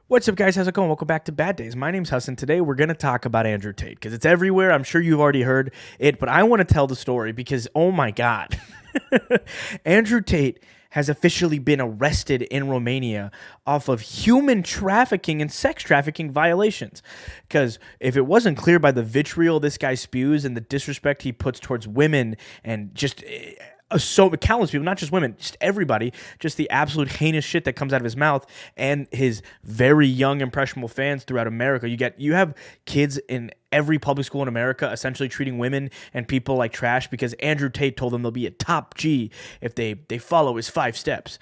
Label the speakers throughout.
Speaker 1: What's up, guys? How's it going? Welcome back to Bad Days. My name's Hassan. Today, we're going to talk about Andrew Tate because it's everywhere. I'm sure you've already heard it, but I want to tell the story because, oh my God. Andrew Tate has officially been arrested in Romania off of human trafficking and sex trafficking violations. Because if it wasn't clear by the vitriol this guy spews and the disrespect he puts towards women and just so countless people, not just women, just everybody, just the absolute heinous shit that comes out of his mouth and his very young impressionable fans throughout America. You have kids in every public school in America essentially treating women and people like trash because Andrew Tate told them they'll be a top G if they follow his 5 steps.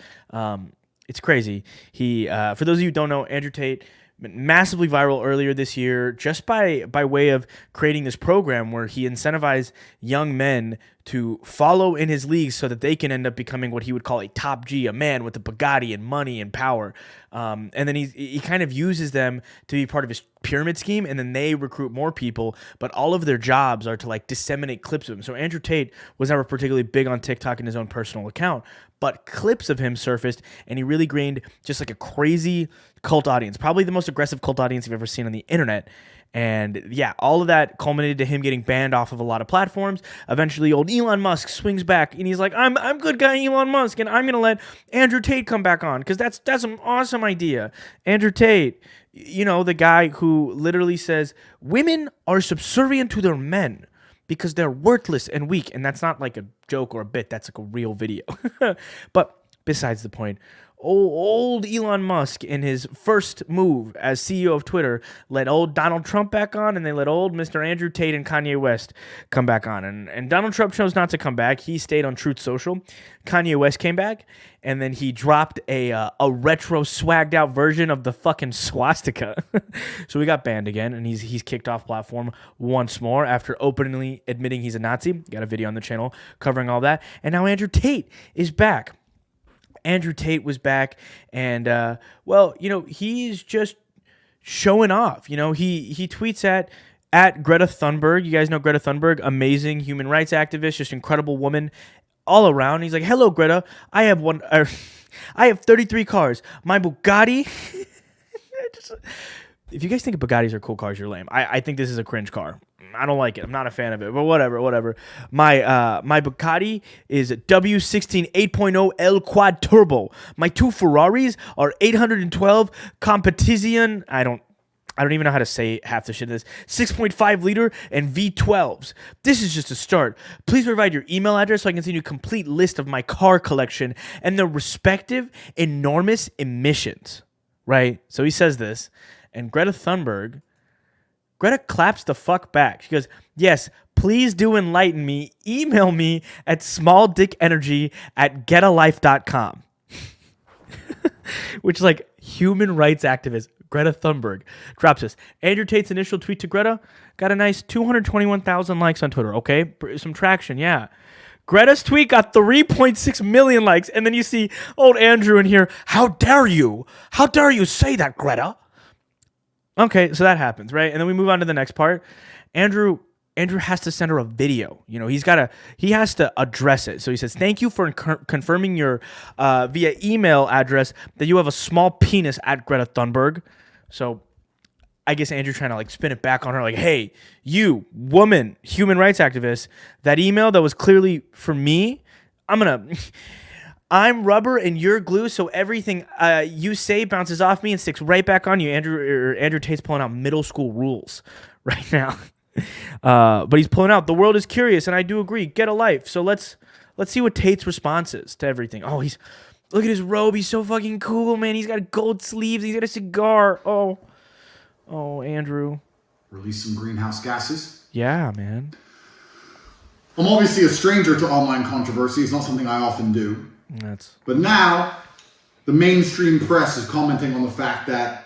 Speaker 1: It's crazy. For those of you who don't know, Andrew Tate massively viral earlier this year just by way of creating this program where he incentivized young men to follow in his leagues so that they can end up becoming what he would call a top G, a man with a Bugatti and money and power. And then he kind of uses them to be part of his pyramid scheme, and then they recruit more people, but all of their jobs are to like disseminate clips of him. So Andrew Tate was never particularly big on TikTok in his own personal account, but clips of him surfaced, and he really gained just like a crazy cult audience, probably the most aggressive cult audience you've ever seen on the internet. And yeah, all of that culminated to him getting banned off of a lot of platforms. Eventually, old Elon Musk swings back, and he's like, I'm good guy Elon Musk, and I'm going to let Andrew Tate come back on because that's an awesome idea. Andrew Tate, you know, the guy who literally says, women are subservient to their men because they're worthless and weak. And that's not like a joke or a bit. That's like a real video. But besides the point, old Elon Musk, in his first move as CEO of Twitter, let old Donald Trump back on, and they let old Mr. Andrew Tate and Kanye West come back on. And Donald Trump chose not to come back. He stayed on Truth Social. Kanye West came back, and then he dropped a retro swagged out version of the fucking swastika. So we got banned again, and he's kicked off platform once more after openly admitting he's a Nazi. Got a video on the channel covering all that. And now Andrew Tate is back. Andrew Tate was back, and he's just showing off. You know, he tweets at Greta Thunberg. You guys know Greta Thunberg, amazing human rights activist, just incredible woman all around. He's like, "Hello, Greta. I have 33 cars. My Bugatti." If you guys think Bugattis are cool cars, you're lame. I think this is a cringe car. I don't like it. I'm not a fan of it, but whatever. My Bugatti is W16 8.0 L Quad Turbo. My 2 Ferraris are 812 Competizione. I don't even know how to say half the shit of this. 6.5 liter and V12s. This is just a start. Please provide your email address so I can send you a complete list of my car collection and their respective enormous emissions. Right? So he says this, and Greta claps the fuck back. She goes, "Yes, please do enlighten me. Email me at smalldickenergy@getalife.com." Which is like human rights activist Greta Thunberg drops this. Andrew Tate's initial tweet to Greta got a nice 221,000 likes on Twitter. Okay, some traction, yeah. Greta's tweet got 3.6 million likes, and then you see old Andrew in here. How dare you? How dare you say that, Greta? Okay, so that happens, right? And then we move on to the next part. Andrew has to send her a video. You know, he has to address it. So he says, "Thank you for confirming your via email address that you have a small penis at Greta Thunberg." So I guess Andrew trying to like spin it back on her, like, "Hey, you woman, human rights activist, that email that was clearly for me, I'm rubber and you're glue, so everything you say bounces off me and sticks right back on you." Andrew Tate's pulling out middle school rules right now. But he's pulling out, "The world is curious, and I do agree. Get a life." So let's see what Tate's response is to everything. Oh, look at his robe. He's so fucking cool, man. He's got gold sleeves. He's got a cigar. Oh, Andrew.
Speaker 2: "Release some greenhouse gases."
Speaker 1: Yeah, man.
Speaker 2: "I'm obviously a stranger to online controversy. It's not something I often do. But now, the mainstream press is commenting on the fact that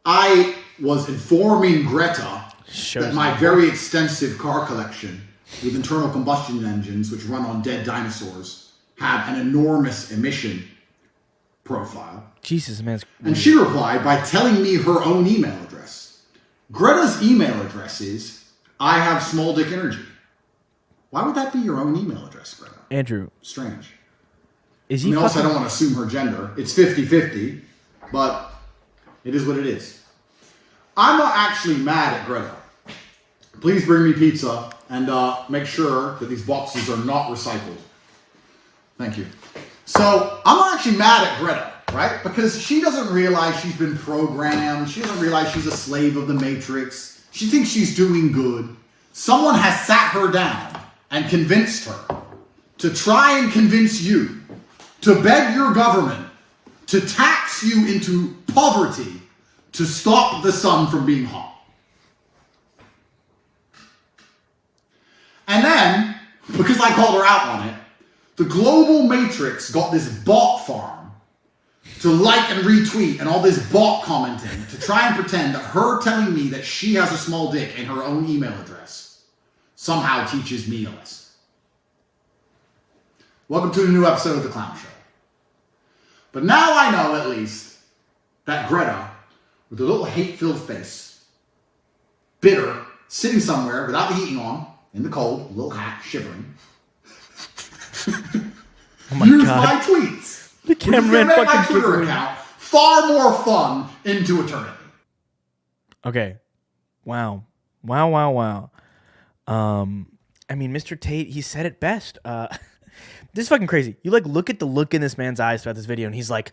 Speaker 2: I was informing Greta that my very extensive car collection with internal combustion engines, which run on dead dinosaurs, have an enormous emission profile."
Speaker 1: Jesus, man.
Speaker 2: And she replied by telling me her own email address. Greta's email address is, "I have small dick energy." Why would that be your own email address, Greta?
Speaker 1: Andrew.
Speaker 2: Strange.
Speaker 1: Is he
Speaker 2: also, I don't want to assume her gender. It's 50-50, but It is what it is. I'm not actually mad at Greta. Please bring me pizza and make sure that these boxes are not recycled. Thank you. So I'm not actually mad at Greta, right? Because she doesn't realize she's been programmed. She doesn't realize she's a slave of the Matrix. She thinks she's doing good. Someone has sat her down and convinced her to try and convince you to beg your government to tax you into poverty to stop the sun from being hot. And then, because I called her out on it, the global Matrix got this bot farm to like and retweet and all this bot commenting to try and pretend that her telling me that she has a small dick in her own email address somehow teaches me a lesson. Welcome to a new episode of The Clown Show. But now I know, at least, that Greta, with a little hate-filled face, bitter, sitting somewhere without the heating on, in the cold, a little hat, shivering,
Speaker 1: oh my
Speaker 2: use
Speaker 1: God.
Speaker 2: my tweets,
Speaker 1: The cameraman
Speaker 2: which is gonna make my
Speaker 1: fucking
Speaker 2: Twitter account far more fun into eternity.
Speaker 1: Okay. Wow. Wow. I mean, Mr. Tate, he said it best. This is fucking crazy. You look at the look in this man's eyes throughout this video, and he's like,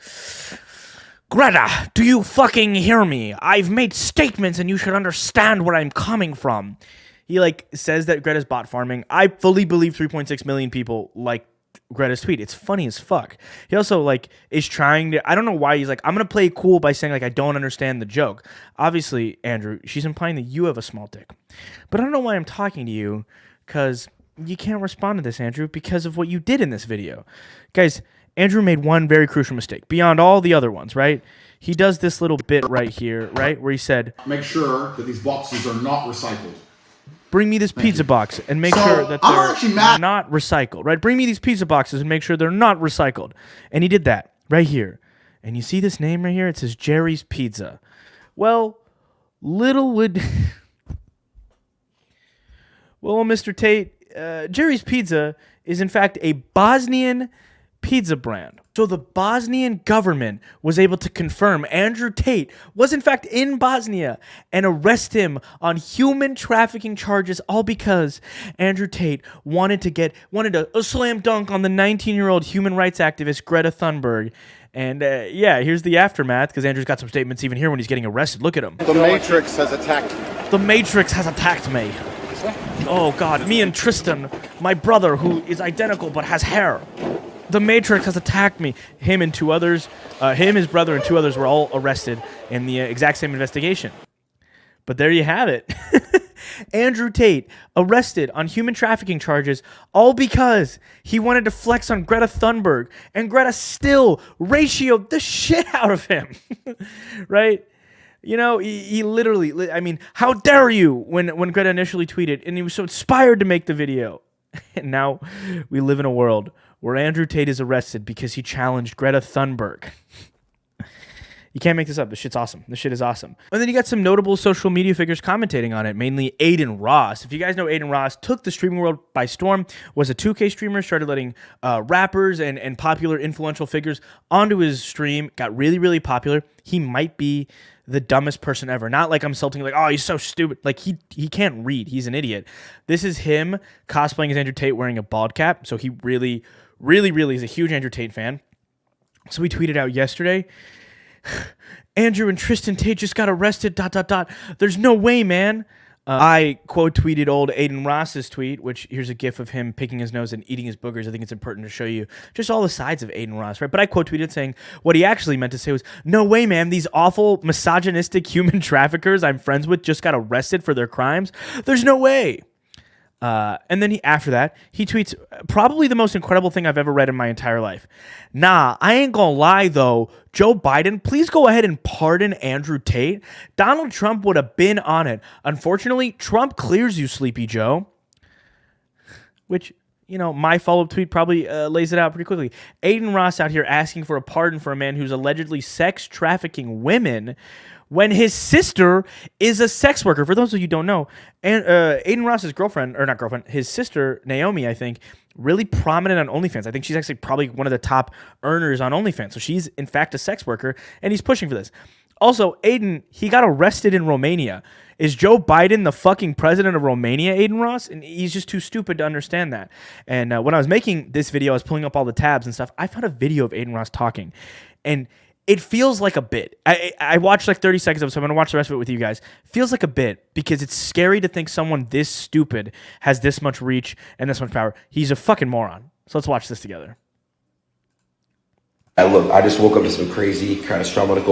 Speaker 1: Greta, do you fucking hear me? I've made statements, and you should understand where I'm coming from. He says that Greta's bot farming. I fully believe 3.6 million people like Greta's tweet. It's funny as fuck. He also is trying to, I don't know why he's like, I'm going to play it cool by saying I don't understand the joke. Obviously, Andrew, she's implying that you have a small dick. But I don't know why I'm talking to you, because you can't respond to this, Andrew, because of what you did in this video. Guys, Andrew made one very crucial mistake beyond all the other ones, right? He does this little bit right here, right? Where he said,
Speaker 2: make sure that these boxes are not recycled.
Speaker 1: Bring me this pizza box and make sure that they're not recycled, right? Bring me these pizza boxes and make sure they're not recycled. And he did that right here. And you see this name right here? It says Jerry's Pizza. Well, little would... well, Mr. Tate, Jerry's Pizza is in fact a Bosnian pizza brand. So the Bosnian government was able to confirm Andrew Tate was in fact in Bosnia and arrest him on human trafficking charges, all because Andrew Tate wanted a slam dunk on the 19-year-old human rights activist Greta Thunberg. And here's the aftermath, because Andrew's got some statements even here when he's getting arrested. Look at him.
Speaker 3: The Matrix has attacked me.
Speaker 1: The Matrix has attacked me. Oh God, me and Tristan, my brother who is identical but has hair. The Matrix has attacked me. Him and two others, his brother and two others were all arrested in the exact same investigation. But there you have it. Andrew Tate arrested on human trafficking charges, all because he wanted to flex on Greta Thunberg, and Greta still ratioed the shit out of him. Right? You know, he literally, I mean, how dare you when Greta initially tweeted, and he was so inspired to make the video. And now we live in a world where Andrew Tate is arrested because he challenged Greta Thunberg. You can't make this up. This shit's awesome. This shit is awesome. And then you got some notable social media figures commentating on it, mainly Aiden Ross. If you guys know, Aiden Ross took the streaming world by storm, was a 2K streamer, started letting rappers and popular influential figures onto his stream, got really, really popular. He might be the dumbest person ever. Not like I'm insulting, like, oh, he's so stupid. Like, he can't read. He's an idiot. This is him cosplaying as Andrew Tate wearing a bald cap. So he really, really, really is a huge Andrew Tate fan. So we tweeted out yesterday, Andrew and Tristan Tate just got arrested, ... There's no way, man. I quote tweeted old Aiden Ross's tweet, which here's a gif of him picking his nose and eating his boogers. I think it's important to show you just all the sides of Aiden Ross, right? But I quote tweeted saying what he actually meant to say was, no way, man. These awful misogynistic human traffickers I'm friends with just got arrested for their crimes. There's no way. And then after that, he tweets probably the most incredible thing I've ever read in my entire life. Nah, I ain't gonna lie though. Joe Biden, please go ahead and pardon Andrew Tate. Donald Trump would have been on it. Unfortunately, Trump clears you, Sleepy Joe. Which, you know, my follow-up tweet probably lays it out pretty quickly. Aiden Ross out here asking for a pardon for a man who's allegedly sex trafficking women when his sister is a sex worker. For those of you who don't know, and Aiden Ross's girlfriend, or not girlfriend, his sister, Naomi, I think, really prominent on OnlyFans. I think she's actually probably one of the top earners on OnlyFans. So she's, in fact, a sex worker, and he's pushing for this. Also, Aiden, he got arrested in Romania. Is Joe Biden the fucking president of Romania, Aiden Ross? And he's just too stupid to understand that. And when I was making this video, I was pulling up all the tabs and stuff. I found a video of Aiden Ross talking. And it feels like a bit. I watched like 30 seconds of it, so I'm going to watch the rest of it with you guys. Feels like a bit because it's scary to think someone this stupid has this much reach and this much power. He's a fucking moron. So let's watch this together.
Speaker 4: Look, I just woke up to some crazy catastrophic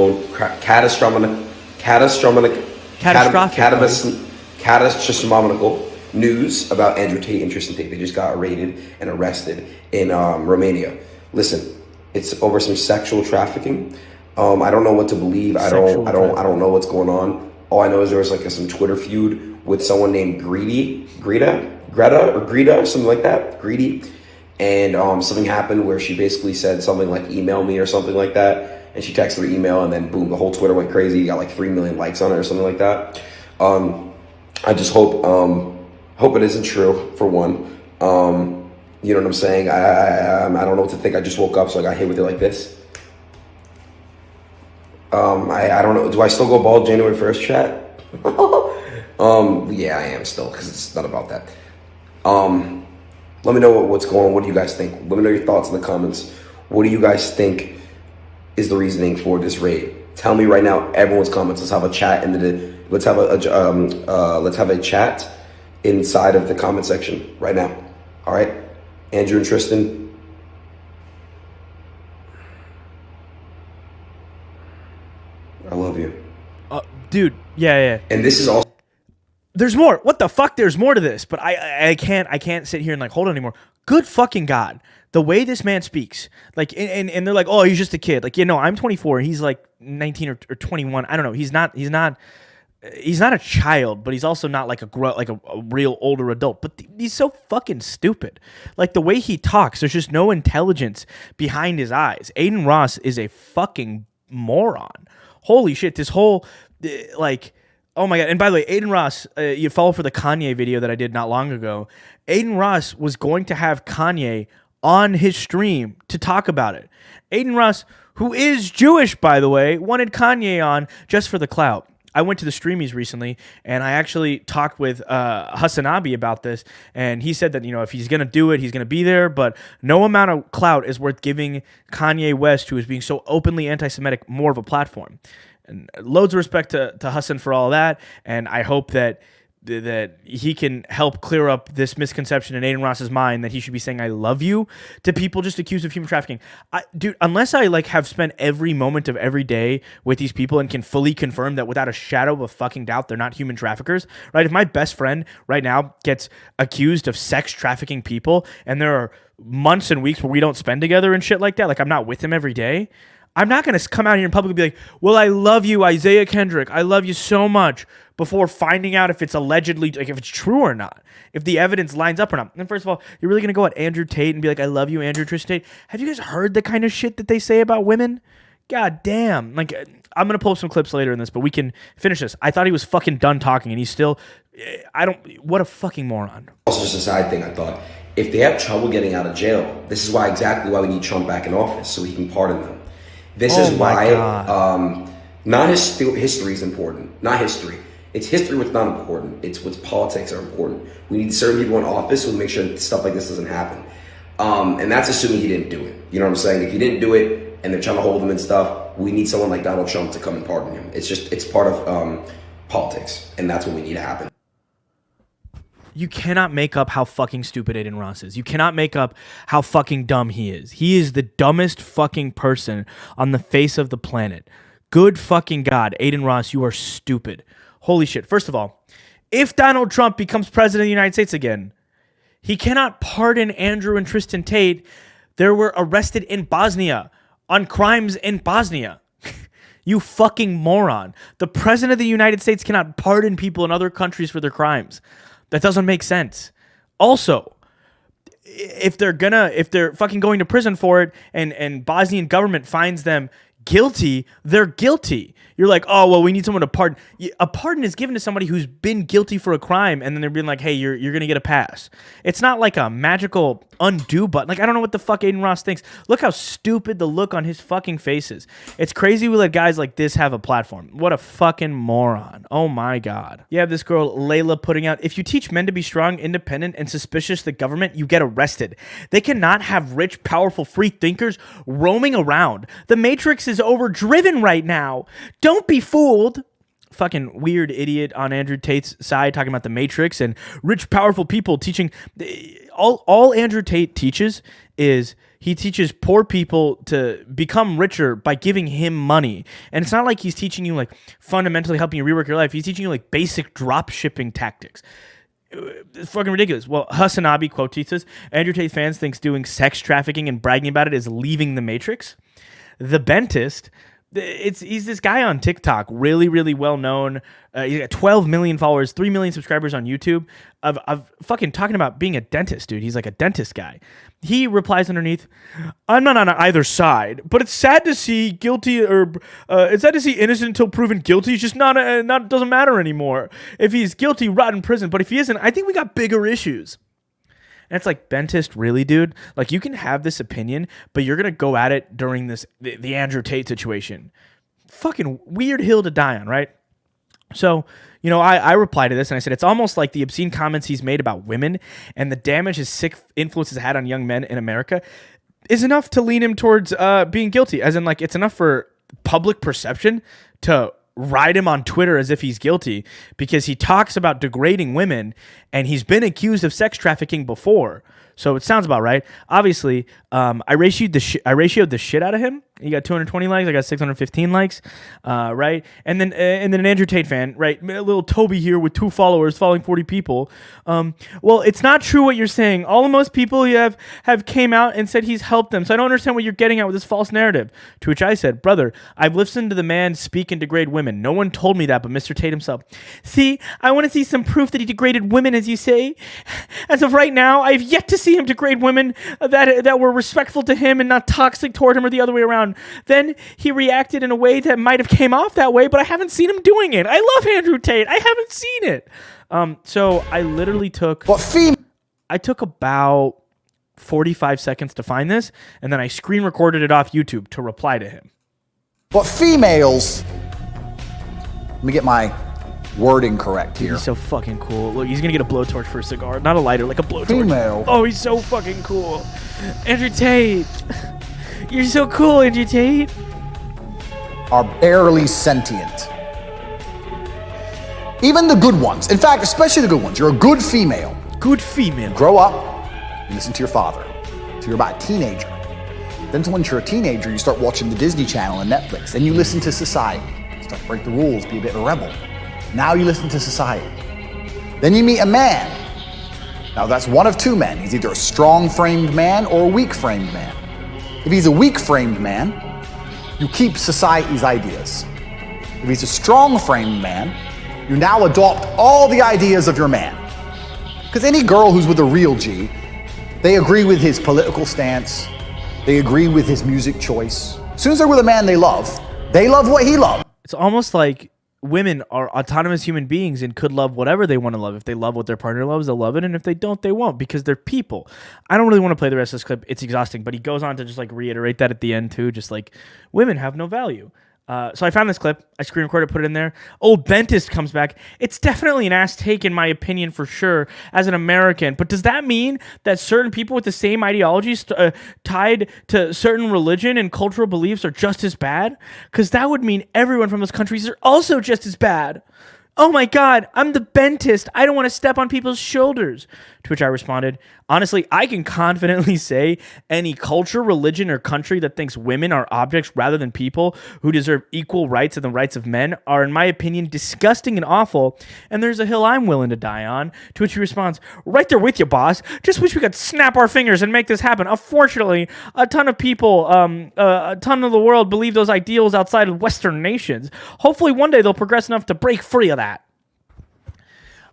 Speaker 4: news about Andrew Tate and Tristan Tate. They just got arraigned and arrested in Romania. Listen, it's over some sexual trafficking. I don't know what to believe. I don't know what's going on. All I know is there was like some Twitter feud with someone named Greta, something like that. Greedy. And something happened where she basically said something like email me or something like that. And she texted her email and then boom, the whole Twitter went crazy. Got like 3 million likes on it or something like that. I just hope it isn't true, for one. You know what I'm saying? I don't know what to think. I just woke up, so I got hit with it like this. I don't know. Do I still go bald January 1st, chat? Yeah, I am still, because it's not about that. Let me know what's going on. What do you guys think? Let me know your thoughts in the comments. What do you guys think is the reasoning for this raid? Tell me right now. Everyone's comments. Let's have a chat let's have a chat inside of the comment section right now. All right, Andrew and Tristan. I love you,
Speaker 1: dude. Yeah.
Speaker 4: And this is also.
Speaker 1: There's more. What the fuck? There's more to this, but I can't sit here and like hold on anymore. Good fucking God. The way this man speaks, like, and they're like, oh, he's just a kid. Like, I'm 24. He's like 19 or 21. I don't know. He's not a child, but he's also not like a real older adult. But he's so fucking stupid. Like the way he talks, there's just no intelligence behind his eyes. Aiden Ross is a fucking moron. Holy shit. This whole like. Oh my God. And by the way, Aiden Ross, you follow for the Kanye video that I did not long ago. Aiden Ross was going to have Kanye on his stream to talk about it. Aiden Ross, who is Jewish, by the way, wanted Kanye on just for the clout. I went to the Streamies recently, and I actually talked with Hassan about this, and he said that, if he's going to do it, he's going to be there, but no amount of clout is worth giving Kanye West, who is being so openly anti-Semitic, more of a platform. And loads of respect to Hassan for all that, and I hope that he can help clear up this misconception in Aiden Ross's mind that he should be saying "I love you" to people just accused of human trafficking. Dude, unless I have spent every moment of every day with these people and can fully confirm that without a shadow of a fucking doubt they're not human traffickers, right? If my best friend right now gets accused of sex trafficking people, and there are months and weeks where we don't spend together and shit like that, like I'm not with him every day, I'm not going to come out here in public and be like, well, I love you, Isaiah Kendrick. I love you so much, before finding out if it's allegedly, like if it's true or not, if the evidence lines up or not. And first of all, you're really going to go at Andrew Tate and be like, I love you, Andrew Tristan Tate? Have you guys heard the kind of shit that they say about women? God damn. Like, I'm going to pull up some clips later in this, but we can finish this. I thought he was fucking done talking, and he's still, what a fucking moron.
Speaker 4: Also, just a side thing, I thought, if they have trouble getting out of jail, this is exactly why we need Trump back in office, so he can pardon them. This is why not history is important. Not history. It's history what's not important. It's what's politics are important. We need certain people in office to make sure that stuff like this doesn't happen. And that's assuming he didn't do it. You know what I'm saying? If he didn't do it and they're trying to hold him and stuff, we need someone like Donald Trump to come and pardon him. It's part of politics, and that's what we need to happen.
Speaker 1: You cannot make up how fucking stupid Aiden Ross is. You cannot make up how fucking dumb he is. He is the dumbest fucking person on the face of the planet. Good fucking God, Aiden Ross, you are stupid. Holy shit. First of all, if Donald Trump becomes president of the United States again, he cannot pardon Andrew and Tristan Tate. They were arrested in Bosnia on crimes in Bosnia. You fucking moron. The president of the United States cannot pardon people in other countries for their crimes. That doesn't make sense. Also, if they're fucking going to prison for it, and Bosnian government finds them guilty, they're guilty. You're like, oh, well, we need someone to pardon. A pardon is given to somebody who's been guilty for a crime, and then they're being like, hey, you're going to get a pass. It's not like a magical undo button. Like, I don't know what the fuck Aiden Ross thinks. Look how stupid the look on his fucking face is. It's crazy we let guys like this have a platform. What a fucking moron. Oh, my God. You have this girl, Layla, putting out, if you teach men to be strong, independent, and suspicious of the government, you get arrested. They cannot have rich, powerful, free thinkers roaming around. The Matrix is overdriven right now. Don't be fooled. Fucking weird idiot on Andrew Tate's side talking about the Matrix and rich, powerful people teaching. All Andrew Tate teaches is he teaches poor people to become richer by giving him money. And it's not like he's teaching you like fundamentally helping you rework your life. He's teaching you like basic drop shipping tactics. It's fucking ridiculous. Well, Hassan quote tweets this, Andrew Tate fans thinks doing sex trafficking and bragging about it is leaving the Matrix. The Bentist, he's this guy on TikTok, really, really well known. He's got 12 million followers, 3 million subscribers on YouTube. Of fucking talking about being a dentist, dude. He's like a dentist guy. He replies underneath, I'm not on either side, but it's sad to see guilty or it's sad to see innocent until proven guilty. It's just not doesn't matter anymore. If he's guilty, rot in prison. But if he isn't, I think we got bigger issues. And it's like, Bentist, really, dude? Like, you can have this opinion, but you're going to go at it during the Andrew Tate situation. Fucking weird hill to die on, right? So, you know, I replied to this and I said, it's almost like the obscene comments he's made about women and the damage his sick influence has had on young men in America is enough to lean him towards being guilty. As in, like, it's enough for public perception to ride him on Twitter as if he's guilty because he talks about degrading women and he's been accused of sex trafficking before. So it sounds about right. Obviously, I ratioed the shit out of him. He got 220 likes. I got 615 likes, right? And then an Andrew Tate fan, right? A little Toby here with 2 followers following 40 people. Well, it's not true what you're saying. All the most people you have came out and said he's helped them. So I don't understand what you're getting at with this false narrative. To which I said, brother, I've listened to the man speak and degrade women. No one told me that but Mr. Tate himself. See, I want to see some proof that he degraded women, as you say. As of right now, I've yet to see him degrade women that were respectful to him and not toxic toward him or the other way around. Then he reacted in a way that might have came off that way, but I haven't seen him doing it. I love Andrew Tate. I haven't seen it. So I literally took about 45 seconds to find this, and then I screen recorded it off YouTube to reply to him.
Speaker 5: But females, let me get my wording correct here.
Speaker 1: He's so fucking cool. Look, he's gonna get a blowtorch for a cigar, not a lighter, like a blowtorch.
Speaker 5: Female.
Speaker 1: Oh, he's so fucking cool. Andrew Tate. You're so cool, Andrew Tate.
Speaker 5: Are barely sentient. Even the good ones. In fact, especially the good ones. You're a good female.
Speaker 1: Good female.
Speaker 5: Grow up, you listen to your father. So you're about a teenager. Then once you're a teenager, you start watching the Disney Channel and Netflix. Then you listen to society. Start to break the rules, be a bit of a rebel. Now you listen to society. Then you meet a man. Now that's one of 2 men. He's either a strong-framed man or a weak-framed man. If he's a weak-framed man, you keep society's ideas. If he's a strong-framed man, you now adopt all the ideas of your man. Because any girl who's with a real G, they agree with his political stance, they agree with his music choice. As soon as they're with a man they love what he loves.
Speaker 1: It's almost like women are autonomous human beings and could love whatever they want to love. If they love what their partner loves, they'll love it. And if they don't, they won't, because they're people. I don't really want to play the rest of this clip. It's exhausting, but he goes on to just like reiterate that at the end too. Just like women have no value. So I found this clip. I screen recorded, put it in there. Old Bentist comes back. It's definitely an ass take in my opinion for sure as an American. But does that mean that certain people with the same ideologies tied to certain religion and cultural beliefs are just as bad? Because that would mean everyone from those countries are also just as bad. Oh my God, I'm the Bentist. I don't want to step on people's shoulders. To which I responded, honestly, I can confidently say any culture, religion, or country that thinks women are objects rather than people who deserve equal rights and the rights of men are, in my opinion, disgusting and awful, and there's a hill I'm willing to die on. To which he responds, right there with you, boss. Just wish we could snap our fingers and make this happen. Unfortunately, a ton of people, a ton of the world believe those ideals outside of Western nations. Hopefully one day they'll progress enough to break free of that.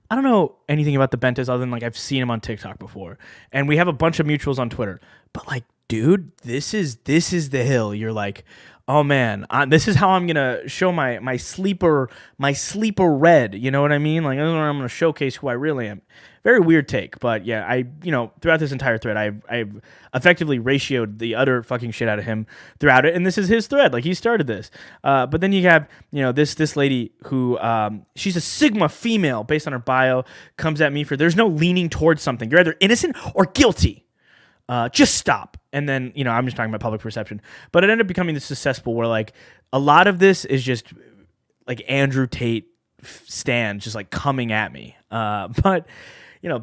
Speaker 1: I don't know anything about the Bentis other than like I've seen him on TikTok before, and we have a bunch of mutuals on Twitter. But like, dude, this is the hill. You're like, Oh man, this is how I'm gonna show my sleeper red. You know what I mean? Like, this is where I'm gonna showcase who I really am. Very weird take, but yeah, throughout this entire thread, I've effectively ratioed the utter fucking shit out of him throughout it, and this is his thread. Like, he started this, but then you have this lady who she's a Sigma female based on her bio, comes at me for there's no leaning towards something. You're either innocent or guilty. Just stop. And then, I'm just talking about public perception. But it ended up becoming this successful where, like, a lot of this is just, like, Andrew Tate stands just, like, coming at me. But,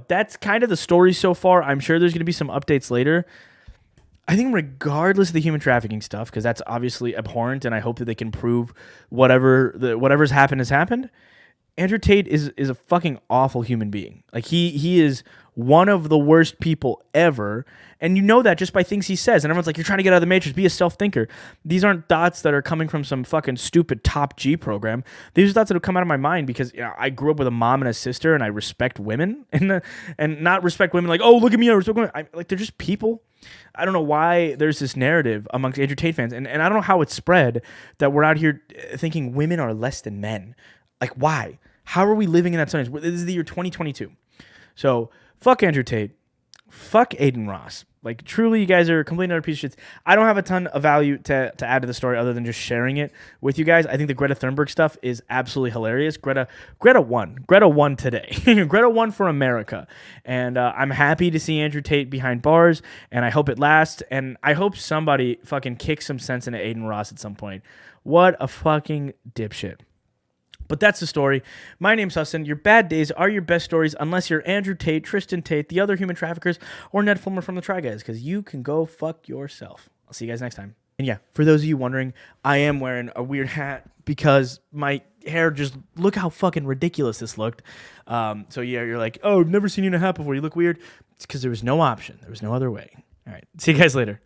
Speaker 1: that's kind of the story so far. I'm sure there's going to be some updates later. I think regardless of the human trafficking stuff, because that's obviously abhorrent, and I hope that they can prove whatever's happened has happened, Andrew Tate is a fucking awful human being. Like, he is one of the worst people ever, and you know that just by things he says. And everyone's like, you're trying to get out of the matrix, be a self-thinker. These aren't thoughts that are coming from some fucking stupid top G program. These are thoughts that have come out of my mind because I grew up with a mom and a sister, and I respect women, and not respect women like, oh, look at me, I respect women. Like, they're just people. I don't know why there's this narrative amongst Andrew Tate fans, and I don't know how it's spread that we're out here thinking women are less than men. Like, why? How are we living in that sentence? This is the year 2022. So, fuck Andrew Tate. Fuck Aiden Ross. Like, truly, you guys are a complete another piece of shit. I don't have a ton of value to add to the story other than just sharing it with you guys. I think the Greta Thunberg stuff is absolutely hilarious. Greta won. Greta won today. Greta won for America. And I'm happy to see Andrew Tate behind bars, and I hope it lasts. And I hope somebody fucking kicks some sense into Aiden Ross at some point. What a fucking dipshit. But that's the story. My name's Hassan. Your bad days are your best stories unless you're Andrew Tate, Tristan Tate, the other human traffickers, or Ned Fulmer from the Try Guys, because you can go fuck yourself. I'll see you guys next time. And yeah, for those of you wondering, I am wearing a weird hat because my hair just, look how fucking ridiculous this looked. So yeah, you're like, oh, I've never seen you in a hat before. You look weird. It's because there was no option. There was no other way. All right. See you guys later.